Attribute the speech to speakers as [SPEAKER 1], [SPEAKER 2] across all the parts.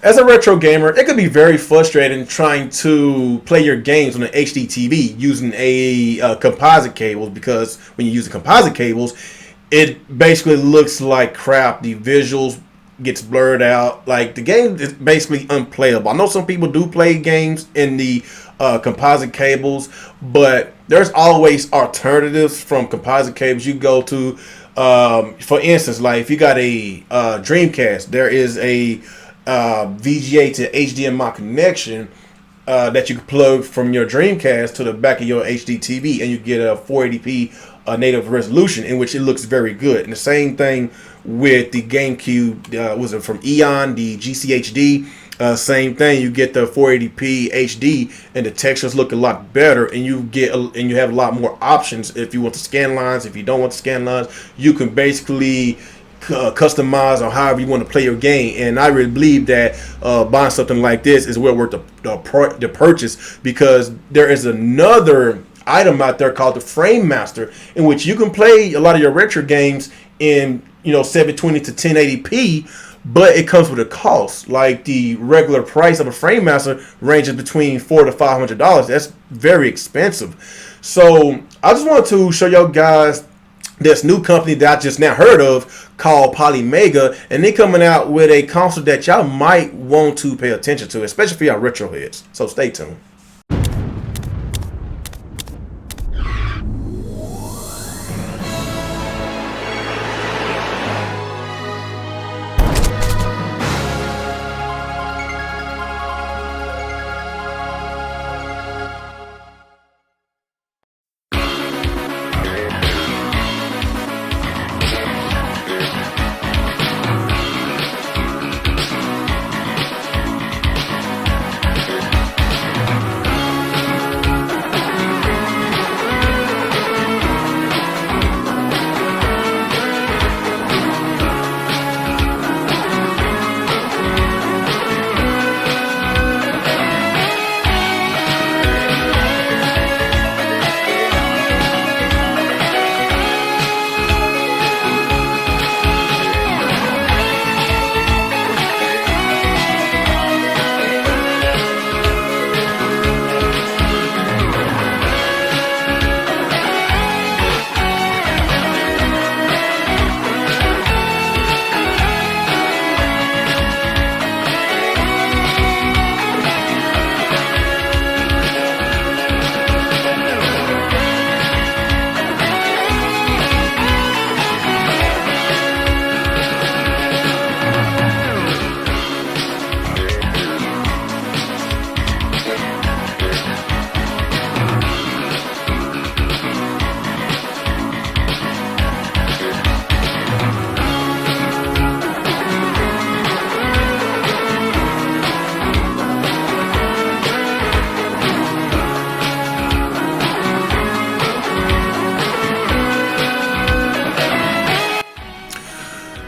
[SPEAKER 1] as a retro gamer, it could be very frustrating trying to play your games on an HD TV using a composite cable, because when you use the composite cables, it basically looks like crap. The visuals gets blurred out. Like, the game is basically unplayable. I know some people do play games in the composite cables, but there's always alternatives from composite cables. You go to, for instance, like if you got a Dreamcast, there is a VGA to HDMI connection that you can plug from your Dreamcast to the back of your HD TV, and you get a 480p native resolution in which it looks very good. And the same thing with the GameCube, was it from Eon, the GCHD? Same thing. You get the 480p HD, and the textures look a lot better, and you have a lot more options. If you want to scan lines, if you don't want to scan lines, you can basically customize or however you want to play your game. And I really believe that buying something like this is well worth the purchase, because there is another item out there called the Frame Master, in which you can play a lot of your retro games in 720 to 1080p, but it comes with a cost. Like, the regular price of a Frame Master ranges between $400 to $500. That's very expensive. So I just wanted to show y'all guys this new company that I just now heard of called Polymega, and they're coming out with a console that y'all might want to pay attention to, especially for y'all retro heads. So stay tuned.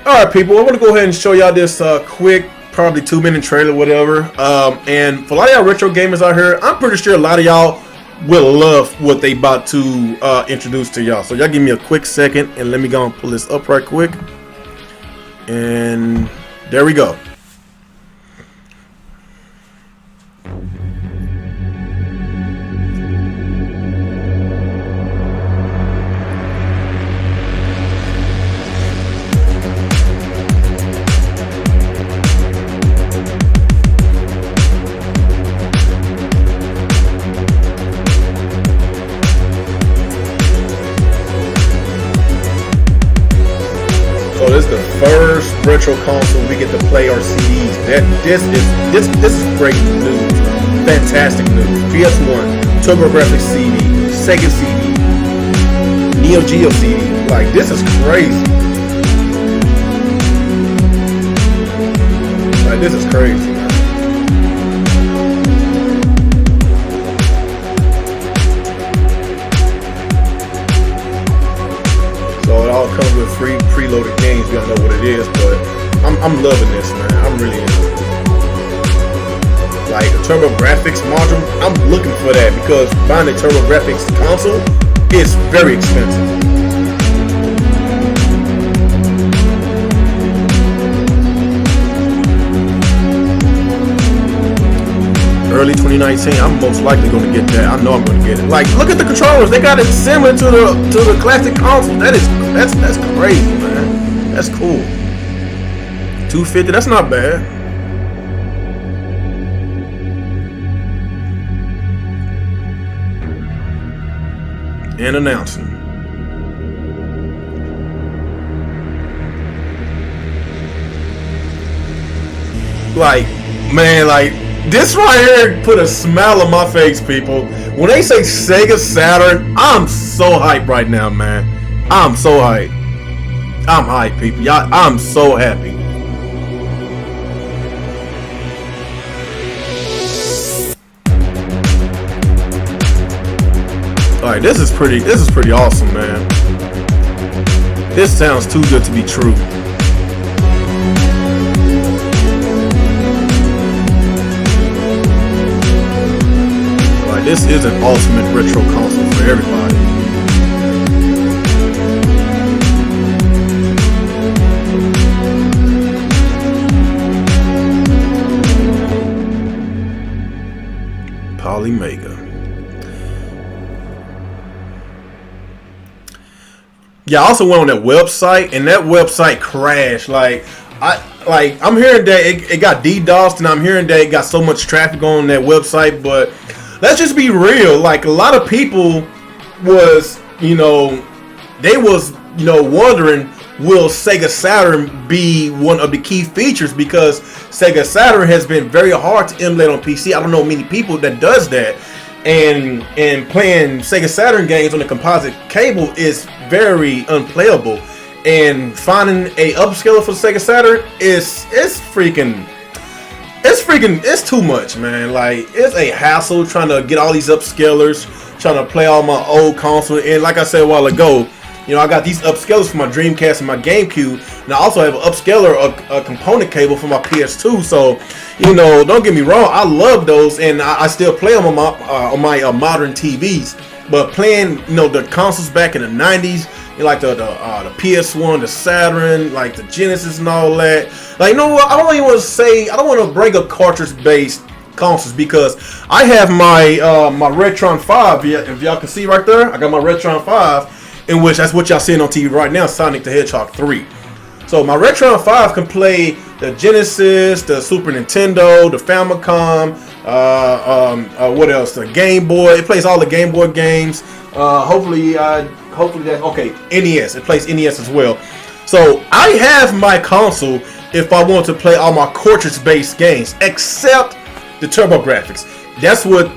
[SPEAKER 1] Alright, people, I want to go ahead and show y'all this quick, probably 2-minute trailer, whatever. And for a lot of y'all retro gamers out here, I'm pretty sure a lot of y'all will love what they about to introduce to y'all. So y'all give me a quick second, and let me go and pull this up right quick. And there we go. So this is the first retro console we get to play our CDs. This is great news, fantastic news. PS1, TurboGrafx CD, Sega CD, Neo Geo CD. Like, this is crazy. Like, this is crazy, man. So it all comes with free preloaded games. We don't know what it is, but I'm loving this, man. I'm really into it. Like a TurboGrafx module, I'm looking for that, because buying a TurboGrafx console is very expensive. early 2019, I'm most likely going to get that. I know I'm going to get it. Like, look at the controllers. They got it similar to the classic console. That's crazy, man. That's cool. $250. That's not bad. And announcing. Like, man, like, this right here put a smile on my face, people. When they say Sega Saturn, I'm so hyped right now, man. I'm so hyped. I'm hyped, people. Y'all, I'm so happy. Alright, this is pretty awesome, man. This sounds too good to be true. This is an ultimate retro console for everybody. Polymega. Yeah, I also went on that website, and that website crashed. I'm hearing that it got DDoSed, and I'm hearing that it got so much traffic on that website, but let's just be real. Like, a lot of people was, wondering, will Sega Saturn be one of the key features? Because Sega Saturn has been very hard to emulate on PC. I don't know many people that does that. And playing Sega Saturn games on the composite cable is very unplayable. And finding a upscaler for Sega Saturn it's too much, man. Like, it's a hassle trying to get all these upscalers, trying to play all my old console. And like I said a while ago, I got these upscalers for my Dreamcast and my GameCube, and I also have an upscaler, a component cable for my PS2. So, don't get me wrong, I love those, and I still play them on my modern TVs. But playing, the consoles back in the 90s, like the PS1, the Saturn, like the Genesis and all that. Like, you know what? I don't want to bring up cartridge-based consoles, because I have my RetroN 5. If y'all can see right there, I got my RetroN 5, in which that's what y'all seeing on TV right now, Sonic the Hedgehog 3. So my RetroN 5 can play the Genesis, the Super Nintendo, the Famicom, what else? The Game Boy. It plays all the Game Boy games. Hopefully that's okay. NES. It plays NES as well. So I have my console if I want to play all my cartridge-based games, except the TurboGrafx. That's what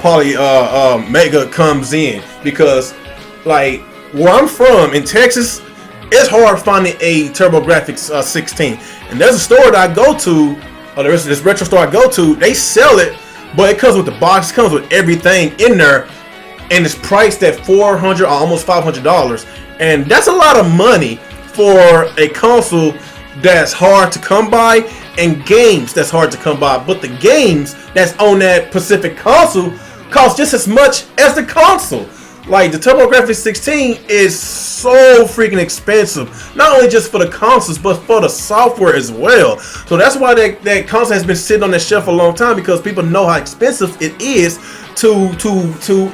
[SPEAKER 1] Polymega comes in, because like where I'm from in Texas, it's hard finding a TurboGrafx 16. And there's a store that I go to, there's this retro store I go to. They sell it, but it comes with the box, it comes with everything in there, and it's priced at $400 or almost $500. And that's a lot of money for a console that's hard to come by, and games that's hard to come by. But the games that's on that specific console cost just as much as the console. Like, the TurboGrafx 16 is so freaking expensive, not only just for the consoles, but for the software as well. So that's why that console has been sitting on that shelf for a long time, because people know how expensive it is to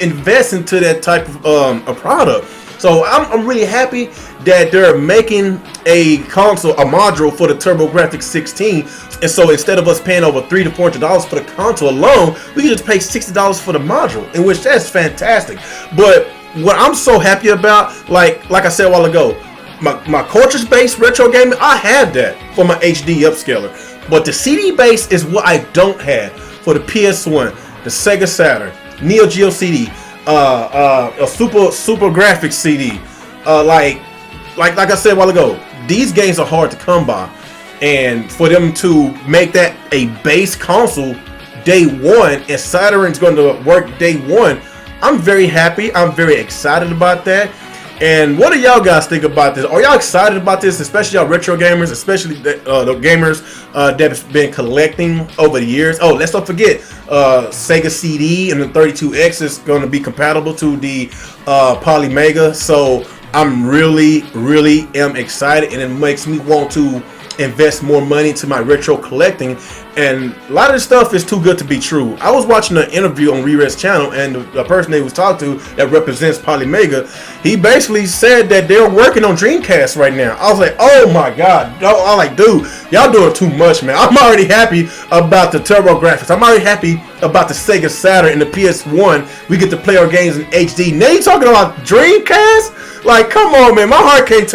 [SPEAKER 1] invest into that type of product. So I'm really happy that they're making a console, a module for the TurboGrafx 16. And so instead of us paying over $300 to $400 for the console alone, we can just pay $60 for the module, in which that's fantastic. But what I'm so happy about, like I said a while ago, my cartridge-based retro gaming, I have that for my HD upscaler. But the CD-based is what I don't have for the PS1, the Sega Saturn, Geo CD, a Super Graphics CD. Like I said a while ago, these games are hard to come by, and for them to make that a base console day one, and Saturn's going to work day one, I'm very happy. I'm very excited about that. And what do y'all guys think about this? Are y'all excited about this, especially y'all retro gamers, especially the gamers that's been collecting over the years? Oh, let's not forget, Sega CD and the 32X is going to be compatible to the Polymega. So I'm really am excited, and it makes me want to invest more money into my retro collecting. And a lot of this stuff is too good to be true. I was watching an interview on Re-Red's channel, and the person they was talking to that represents Polymega, he basically said that they're working on Dreamcast right now. I was like, oh my god. I was like, dude, y'all doing too much, man. I'm already happy about the turbo graphics. I'm already happy about the Sega Saturn and the PS1. We get to play our games in HD. Now you talking about Dreamcast? Like, come on, man. My heart can't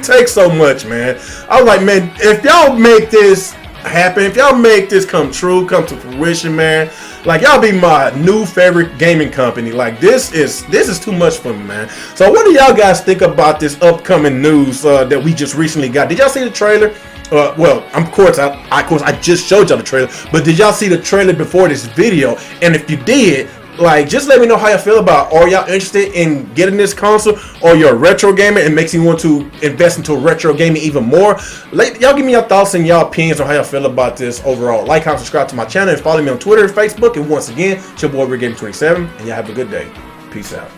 [SPEAKER 1] take so much, man. I was like, man, if y'all make this happen, if y'all make this come true, come to fruition, man, like, y'all be my new favorite gaming company. Like, this is too much for me, man. So what do y'all guys think about this upcoming news that we just recently got? Did y'all see the trailer? Well, of course I just showed y'all the trailer, but did y'all see the trailer before this video? And if you did, like, just let me know how y'all feel about it. Are y'all interested in getting this console, or you're a retro gamer and makes you want to invest into retro gaming even more? Y'all give me your thoughts and y'all opinions on how y'all feel about this overall. Like, comment, subscribe to my channel, and follow me on Twitter and Facebook. And once again, it's your boy RetroN27, and y'all have a good day. Peace out.